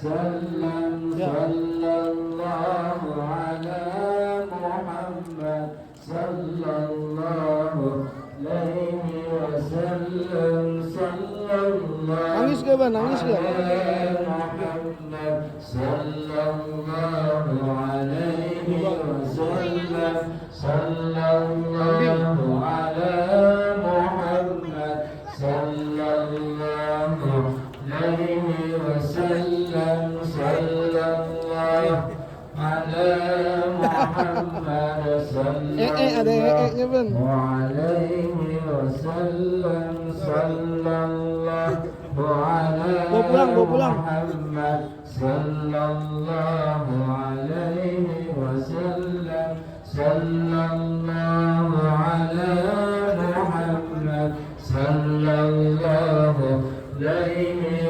وسلم صلى الله على محمد صلى الله عليه وسلم صلى الله Nangis gak Bang? Nangis gak? محمد صلى الله عليه وسلم صلى الله على محمد صلى الله عليه وسلم صلى الله على محمد صلى ada nya Bang. عليه وسلم صلى الله على Bawa pulang. محمد صلى الله عليه وسلم صلى الله على محمد صلى الله عليه